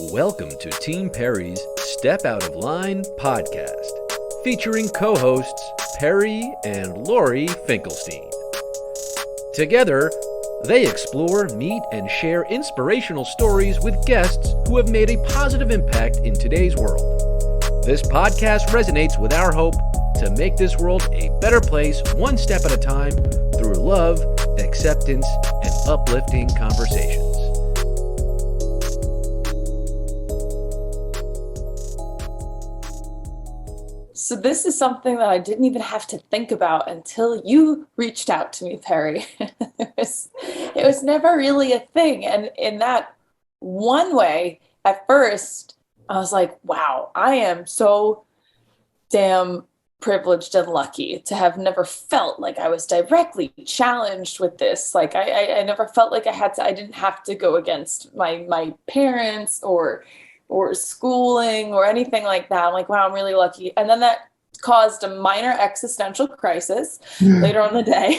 Welcome to Team Perry's Step Out of Line podcast, featuring co-hosts Perry and Lori Finkelstein. Together, they explore, meet, and share inspirational stories with guests who have made a positive impact in today's world. This podcast resonates with our hope to make this world a better place one step at a time through love, acceptance, and uplifting conversations. So this is something that I didn't even have to think about until you reached out to me, Perry. It was never really a thing. And in that one way, at first, I was like, wow, I am so damn privileged and lucky to have never felt like I was directly challenged with this. Like I never felt like I didn't have to go against my parents or schooling or anything like that. I'm like, wow, I'm really lucky. And then that caused a minor existential crisis later on in the day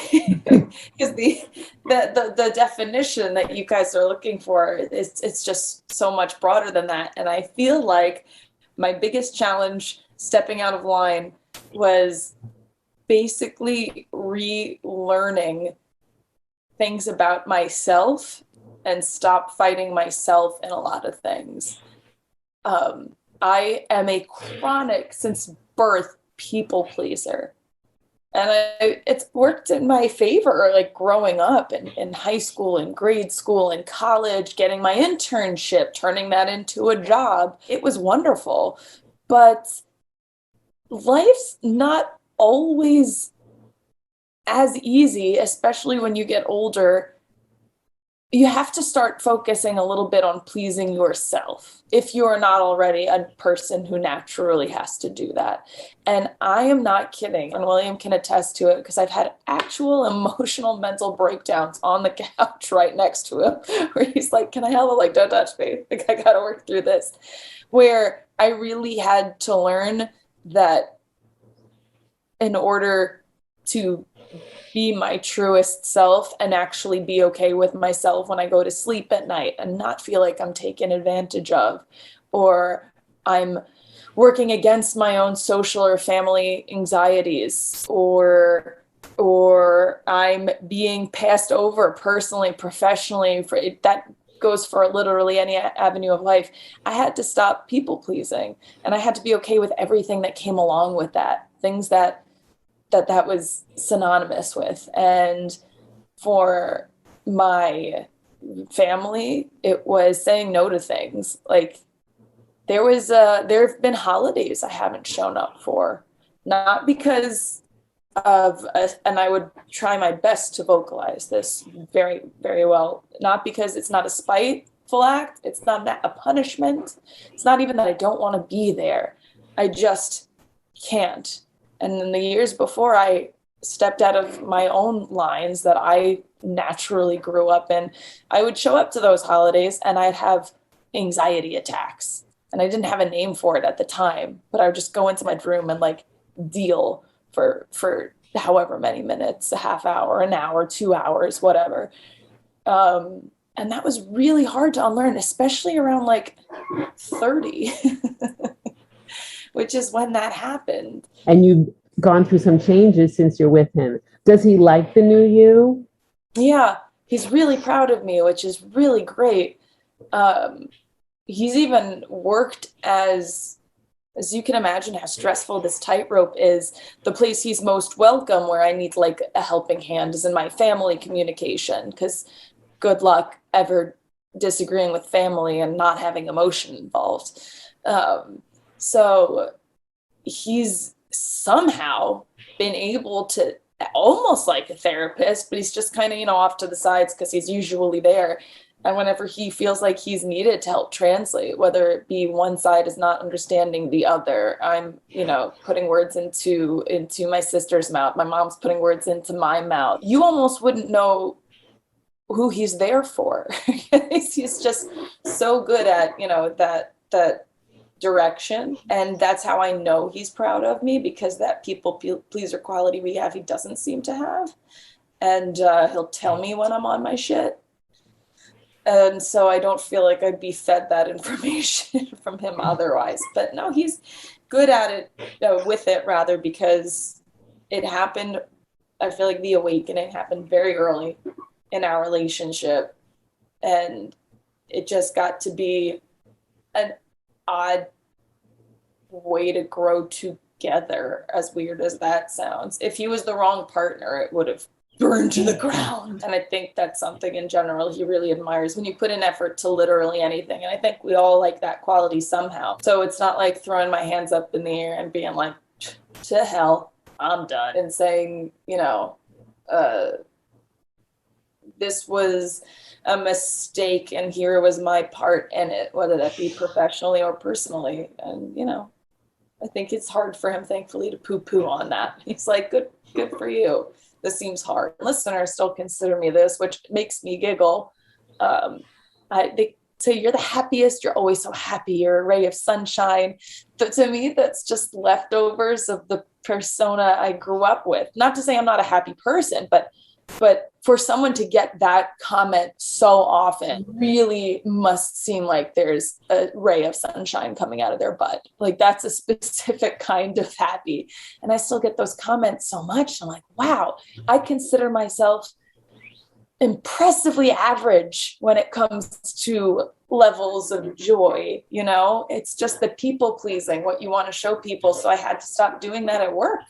because the definition that you guys are looking for it's just so much broader than that. And I feel like my biggest challenge stepping out of line was basically relearning things about myself and stop fighting myself in a lot of things. I am a chronic, since birth, people pleaser. And it's worked in my favor, like growing up in high school and grade school and college, getting my internship, turning that into a job. It was wonderful. But life's not always as easy, especially when you get older. You have to start focusing a little bit on pleasing yourself if you are not already a person who naturally has to do that. And I am not kidding. And William can attest to it because I've had actual emotional mental breakdowns on the couch right next to him where he's like, can I help? Like, don't touch me. Like, I got to work through this. Where I really had to learn that in order to be my truest self and actually be okay with myself when I go to sleep at night and not feel like I'm taken advantage of or I'm working against my own social or family anxieties or I'm being passed over personally, professionally. That goes for literally any avenue of life. I had to stop people pleasing and I had to be okay with everything that came along with that, things that was synonymous with. And for my family, it was saying no to things. Like there have been holidays I haven't shown up for, not because of and I would try my best to vocalize this very, very well, not because it's not a spiteful act, it's not a punishment, it's not even that I don't want to be there, I just can't. And in the years before I stepped out of my own lines that I naturally grew up in, I would show up to those holidays and I'd have anxiety attacks. And I didn't have a name for it at the time, but I would just go into my room and like deal for however many minutes, a half hour, an hour, 2 hours, whatever. And that was really hard to unlearn, especially around like 30. Which is when that happened. And you've gone through some changes since you're with him. Does he like the new you? Yeah, he's really proud of me, which is really great. He's even worked as you can imagine how stressful this tightrope is. The place he's most welcome, where I need like a helping hand, is in my family communication, because good luck ever disagreeing with family and not having emotion involved. So he's somehow been able to, almost like a therapist, but he's just kind of, off to the sides because he's usually there. And whenever he feels like he's needed to help translate, whether it be one side is not understanding the other, I'm, putting words into my sister's mouth. My mom's putting words into my mouth. You almost wouldn't know who he's there for. He's just so good at, that direction. And that's how I know he's proud of me, because that people pleaser quality we have, he doesn't seem to have. And he'll tell me when I'm on my shit. And so I don't feel like I'd be fed that information from him otherwise. But no, he's good at it, with it rather, because it happened. I feel like the awakening happened very early in our relationship. And it just got to be an odd way to grow together, as weird as that sounds. If he was the wrong partner, it would have burned to the ground. And I think that's something in general he really admires, when you put in effort to literally anything. And I think we all like that quality somehow. So it's not like throwing my hands up in the air and being like, to hell, I'm done. And saying, this was a mistake and here was my part in it, whether that be professionally or personally. And, I think it's hard for him, thankfully, to poo-poo on that. He's like, good for you. This seems hard. Listeners still consider me this, which makes me giggle. They say you're the happiest. You're always so happy. You're a ray of sunshine. But to me, that's just leftovers of the persona I grew up with. Not to say I'm not a happy person, but for someone to get that comment so often really must seem like there's a ray of sunshine coming out of their butt. Like, that's a specific kind of happy. And I still get those comments so much. I'm like, wow, I consider myself impressively average when it comes to levels of joy. It's just the people pleasing, what you want to show people. So I had to stop doing that at work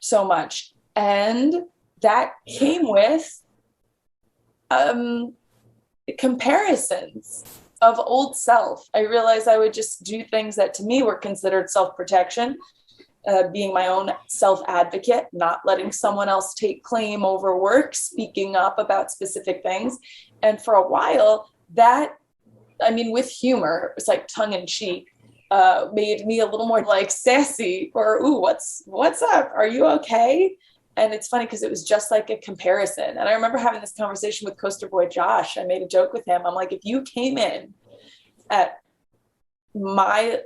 so much. And that came with comparisons of old self. I realized I would just do things that to me were considered self-protection, being my own self-advocate, not letting someone else take claim over work, speaking up about specific things. And for a while, with humor, it was like tongue-in-cheek, made me a little more like sassy, or, ooh, what's up? Are you okay? And it's funny because it was just like a comparison. And I remember having this conversation with Coaster Boy Josh. I made a joke with him. I'm like, if you came in at my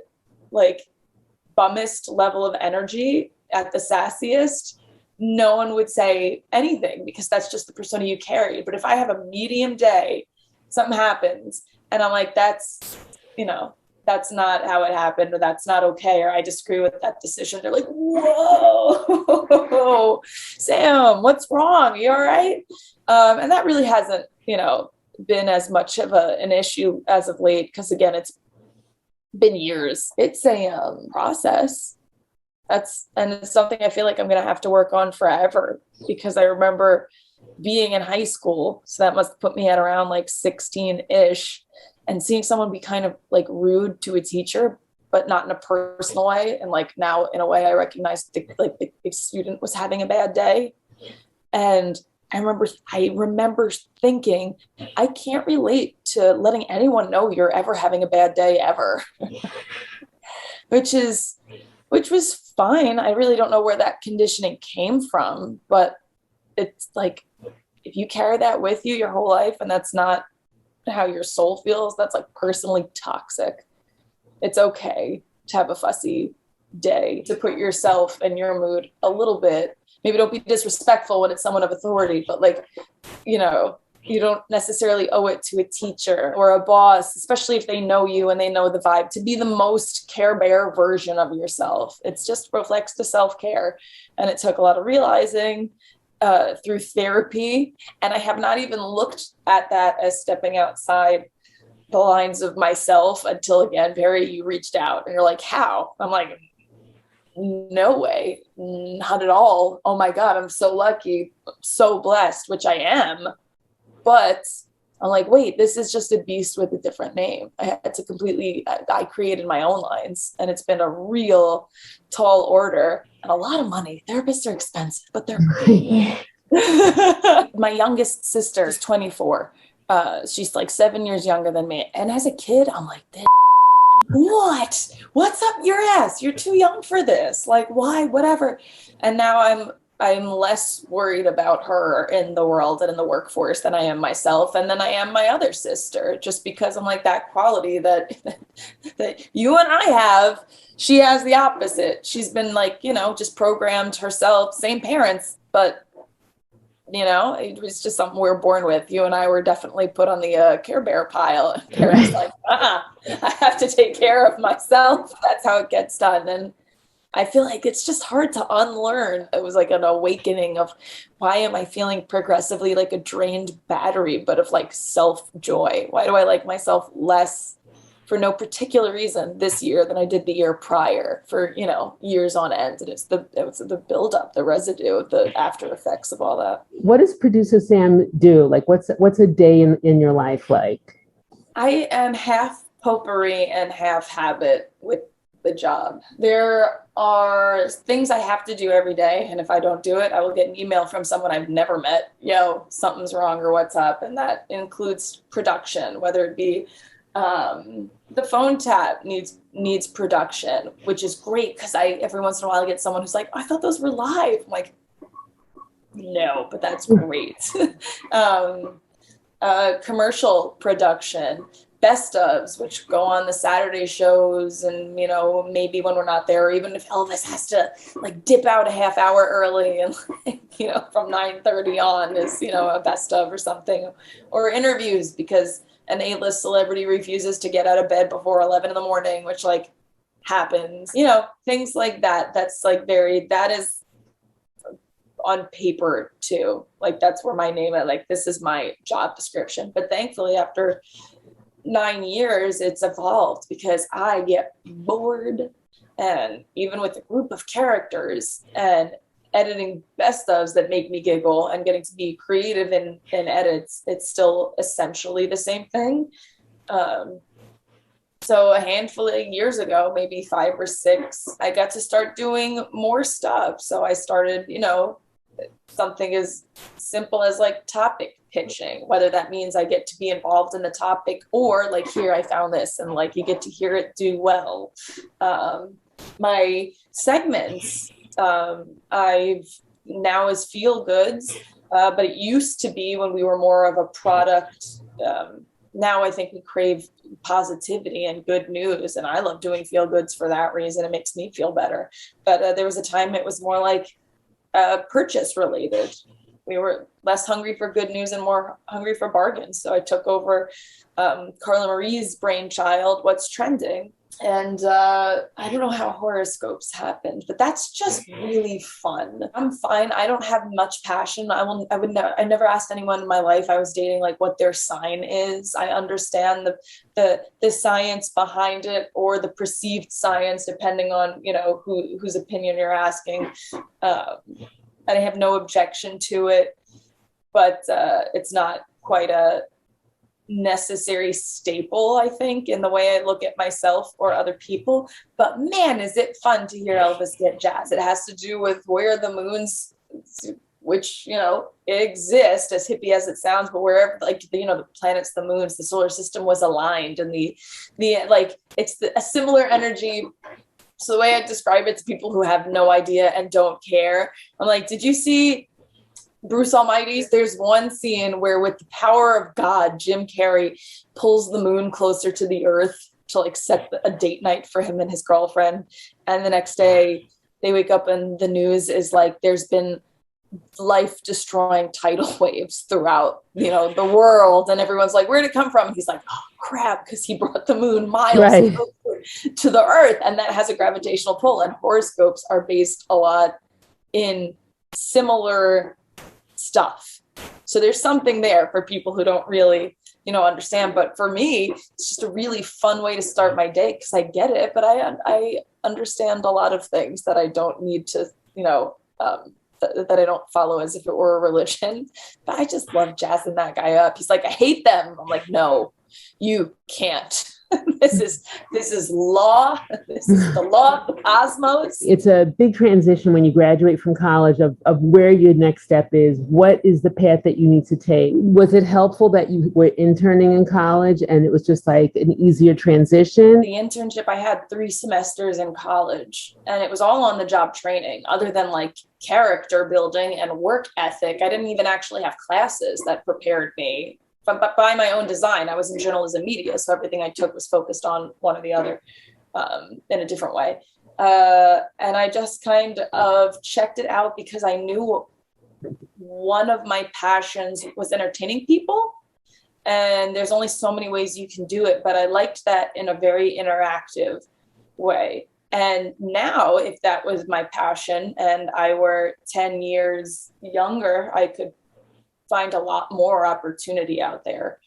bummest level of energy, at the sassiest, no one would say anything, because that's just the persona you carry. But if I have a medium day, something happens and I'm like, that's not how it happened, or that's not okay, or I disagree with that decision. They're like, whoa, Sam, what's wrong? You all right? And that really hasn't, been as much of an issue as of late, because again, it's been years. It's a process. And it's something I feel like I'm going to have to work on forever, because I remember being in high school. So that must put me at around 16-ish. And seeing someone be kind of rude to a teacher, but not in a personal way. And now in a way I recognized the student was having a bad day. And I remember thinking, I can't relate to letting anyone know you're ever having a bad day ever, which was fine. I really don't know where that conditioning came from, but it's if you carry that with you your whole life and that's not how your soul feels, that's personally toxic. It's okay to have a fussy day, to put yourself and your mood a little bit. Maybe don't be disrespectful when it's someone of authority, but you don't necessarily owe it to a teacher or a boss, especially if they know you and they know the vibe, to be the most Care Bear version of yourself. It's just reflects to self-care. And it took a lot of realizing through therapy. And I have not even looked at that as stepping outside the lines of myself until, again, Perry, you reached out and you're like, how? I'm like, no way, not at all. Oh my God, I'm so lucky, so blessed, which I am. But I'm like, wait, this is just a beast with a different name. I created my own lines, and it's been a real tall order and a lot of money. Therapists are expensive, but they're great. My youngest sister is 24. She's 7 years younger than me. And as a kid, I'm like, what's up your ass? You're too young for this. Why? Whatever. And now I'm less worried about her in the world and in the workforce than I am myself. And then I am my other sister, just because I'm that quality that you and I have, she has the opposite. She's been just programmed herself, same parents, but it was just something we were born with. You and I were definitely put on the Care Bear pile. Carrie's like, I have to take care of myself. That's how it gets done. And I feel like it's just hard to unlearn. It was like an awakening of why am I feeling progressively like a drained battery, but of like self-joy? Why do I like myself less for no particular reason this year than I did the year prior for, years on end? And it was the buildup, the residue, the after effects of all that. What does producer Sam do? Like, what's a day in your life like? I am half potpourri and half habit with the job. There are things I have to do every day, and if I don't do it, I will get an email from someone I've never met. Something's wrong or what's up, and that includes production, whether it be the phone tap needs production, which is great because I every once in a while I get someone who's like, I thought those were live. I'm like, no, but that's great. Commercial production, best ofs, which go on the Saturday shows, and maybe when we're not there, or even if Elvis has to like dip out a half hour early and from 9:30 on is a best of or something, or interviews because an A-list celebrity refuses to get out of bed before 11 in the morning, which like happens, things like that. That's like that is on paper too. Like that's where my name is, like this is my job description. But thankfully after 9 years, it's evolved because I get bored, and even with a group of characters and editing best ofs that make me giggle and getting to be creative in edits, it's still essentially the same thing. So a handful of years ago, maybe 5 or 6, I got to start doing more stuff. So I started, something as simple as like topic pitching, whether that means I get to be involved in the topic or like, here, I found this, and like you get to hear it do well. My segments, I've now is feel goods, but it used to be when we were more of a product. Now I think we crave positivity and good news, and I love doing feel goods for that reason. It makes me feel better. But there was a time it was more like purchase related. We were less hungry for good news and more hungry for bargains. So I took over Carla Marie's brainchild, What's Trending. And I don't know how horoscopes happened, but that's just really fun. I'm fine. I don't have much passion. I never asked anyone in my life I was dating like what their sign is. I understand the science behind it, or the perceived science, depending on whose opinion you're asking. And I have no objection to it, but it's not quite a necessary staple, I think, in the way I look at myself or other people. But man, is it fun to hear Elvis get jazz. It has to do with where the moons, which exist, as hippie as it sounds, but wherever the planets, the moons, the solar system was aligned, and the it's a similar energy. So the way I describe it to people who have no idea and don't care, I'm like, did you see Bruce Almighty's? There's one scene where, with the power of God, Jim Carrey pulls the moon closer to the earth to like set a date night for him and his girlfriend. And the next day they wake up and the news is like, there's been life-destroying tidal waves throughout, the world. And everyone's like, where'd it come from? And he's like, oh crap, because he brought the moon miles closer to the earth. And that has a gravitational pull. And horoscopes are based a lot in similar stuff. So there's something there for people who don't really, understand. But for me, it's just a really fun way to start my day because I get it, but I understand a lot of things that I don't need to, that I don't follow as if it were a religion. But I just love jazzing that guy up. He's like, I hate them. I'm like, no, you can't. This is law. This is the law of the cosmos. It's a big transition when you graduate from college of where your next step is. What is the path that you need to take? Was it helpful that you were interning in college and it was just like an easier transition? The internship, I had 3 semesters in college, and it was all on the job training, other than like character building and work ethic. I didn't even actually have classes that prepared me. But by my own design, I was in journalism media, so everything I took was focused on one or the other in a different way. And I just kind of checked it out because I knew one of my passions was entertaining people. And there's only so many ways you can do it, but I liked that in a very interactive way. And now, if that was my passion and I were 10 years younger, I could find a lot more opportunity out there.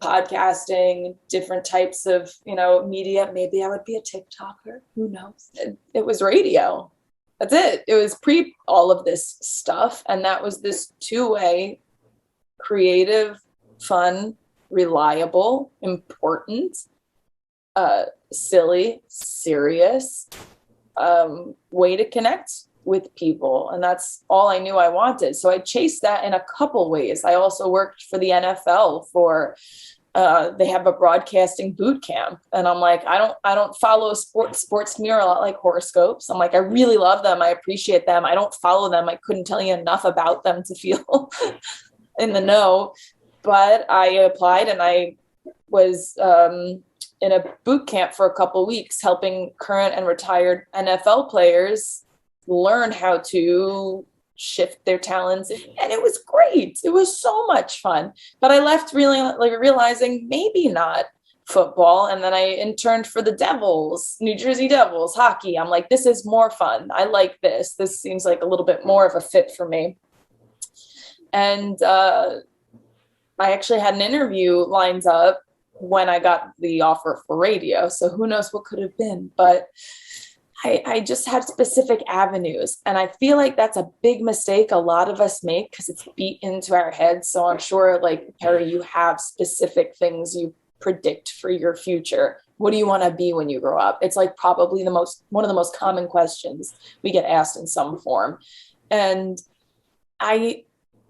Podcasting, different types of, media. Maybe I would be a TikToker. Who knows? It was radio. That's it. It was pre all of this stuff. And that was this two-way, creative, fun, reliable, important, silly, serious way to connect with people. And that's all I knew I wanted. So I chased that in a couple ways. I also worked for the NFL for they have a broadcasting boot camp. And I'm like, I don't follow sports to me are a lot like horoscopes. I'm like, I really love them. I appreciate them. I don't follow them. I couldn't tell you enough about them to feel in the know. But I applied and I was in a boot camp for a couple of weeks, helping current and retired NFL players learn how to shift their talents. And it was great. It was so much fun. But I left really realizing maybe not football. And then I interned for the Devils, New Jersey Devils, hockey. I'm like, this is more fun. I like this. This seems like a little bit more of a fit for me. And I actually had an interview lined up when I got the offer for radio. So who knows what could have been, but I just had specific avenues. And I feel like that's a big mistake a lot of us make because it's beat into our heads. So I'm sure, like, Perry, you have specific things you predict for your future. What do you want to be when you grow up? It's like probably one of the most common questions we get asked in some form. And it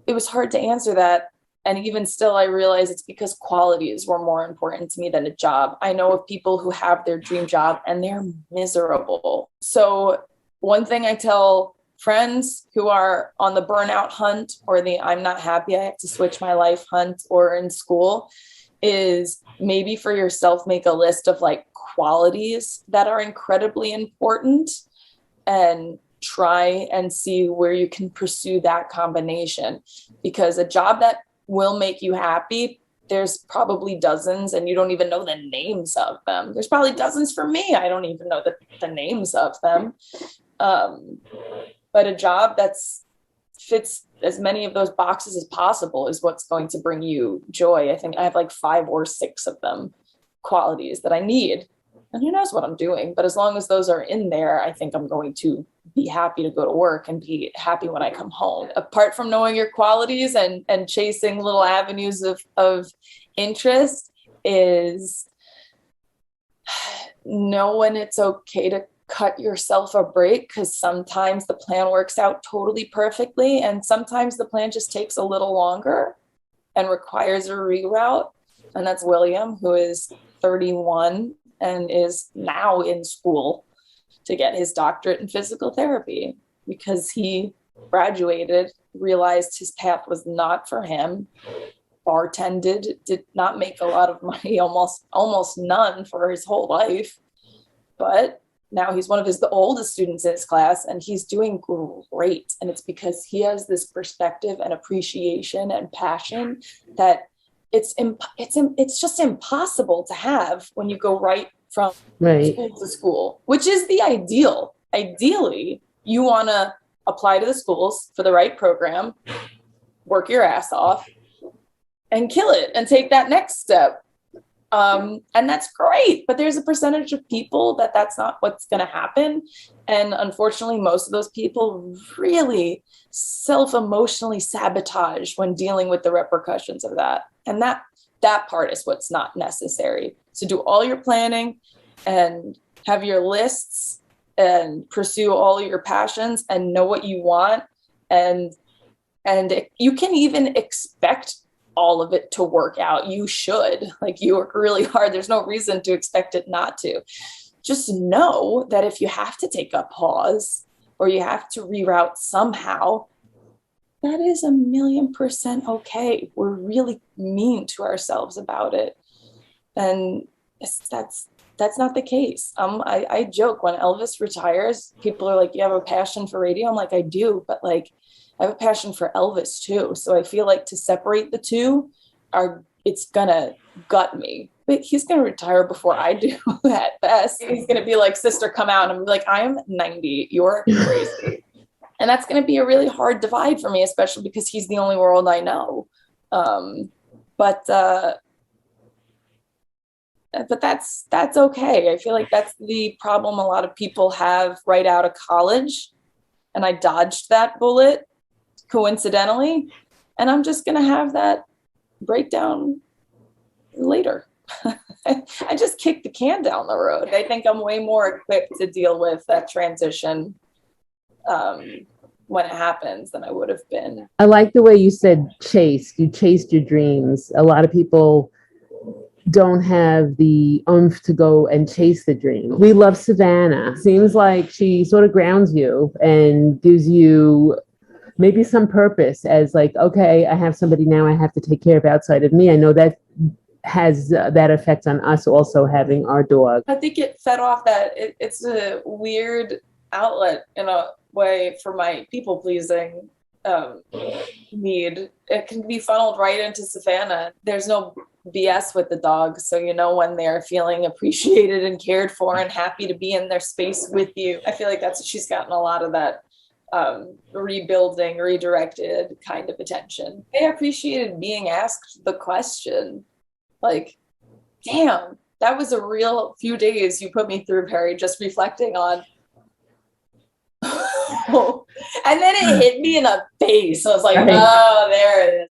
was hard to answer that. And even still, I realize it's because qualities were more important to me than a job. I know of people who have their dream job and they're miserable. So one thing I tell friends who are on the burnout hunt or the I'm not happy, I have to switch my life hunt, or in school, is maybe for yourself, make a list of like qualities that are incredibly important and try and see where you can pursue that combination. Because a job that will make you happy, there's probably dozens and you don't even know the names of them. There's probably dozens for me. I don't even know the names of them. But a job that fits as many of those boxes as possible is what's going to bring you joy. I think I have like 5 or 6 of them, qualities that I need. And who knows what I'm doing. But as long as those are in there, I think I'm going to be happy to go to work and be happy when I come home. Apart from knowing your qualities and chasing little avenues of interest, is know when it's okay to cut yourself a break, because sometimes the plan works out totally perfectly and sometimes the plan just takes a little longer and requires a reroute. And that's William, who is 31 and is now in school to get his doctorate in physical therapy because he graduated, realized his path was not for him, bartended, did not make a lot of money, almost none for his whole life. But now he's one of the oldest students in his class and he's doing great. And it's because he has this perspective and appreciation and passion that it's just impossible to have when you go right from school to school, which is the ideal. Ideally, you want to apply to the schools for the right program, work your ass off, and kill it and take that next step. And that's great. But there's a percentage of people that's not what's going to happen. And unfortunately, most of those people really self-emotionally sabotage when dealing with the repercussions of that. And that part is what's not necessary. So do all your planning and have your lists and pursue all your passions and know what you want. And you can even expect all of it to work out. You should. Like, you work really hard. There's no reason to expect it not to. Just know that if you have to take a pause or you have to reroute somehow, that is 1,000,000% okay. We're really mean to ourselves about it. And that's not the case. I joke when Elvis retires, people are like, you have a passion for radio? I'm like, I do. But like, I have a passion for Elvis too. So I feel like to separate the two it's gonna gut me. But he's gonna retire before I do at best. He's gonna be like, sister, come out. And I'm like, I'm 90. You're crazy. And that's gonna be a really hard divide for me, especially because he's the only world I know. But that's okay. I feel like that's the problem a lot of people have right out of college. And I dodged that bullet coincidentally. And I'm just going to have that breakdown later. I just kicked the can down the road. I think I'm way more equipped to deal with that transition when it happens than I would have been. I like the way you said chased. You chased your dreams. A lot of people don't have the oomph to go and chase the dream. We love Savannah. Seems like she sort of grounds you and gives you maybe some purpose as like, okay, I have somebody now I have to take care of outside of me. I know that has that effect on us also having our dog. I think it fed off that it's a weird outlet in a way for my people pleasing need. It can be funneled right into Savannah. There's no BS with the dog. So, you know, when they're feeling appreciated and cared for and happy to be in their space with you, I feel like she's gotten a lot of that rebuilding, redirected kind of attention. They appreciated being asked the question, like, damn, that was a real few days you put me through, Perry, just reflecting on. And then it hit me in the face. I was like, oh, there it is.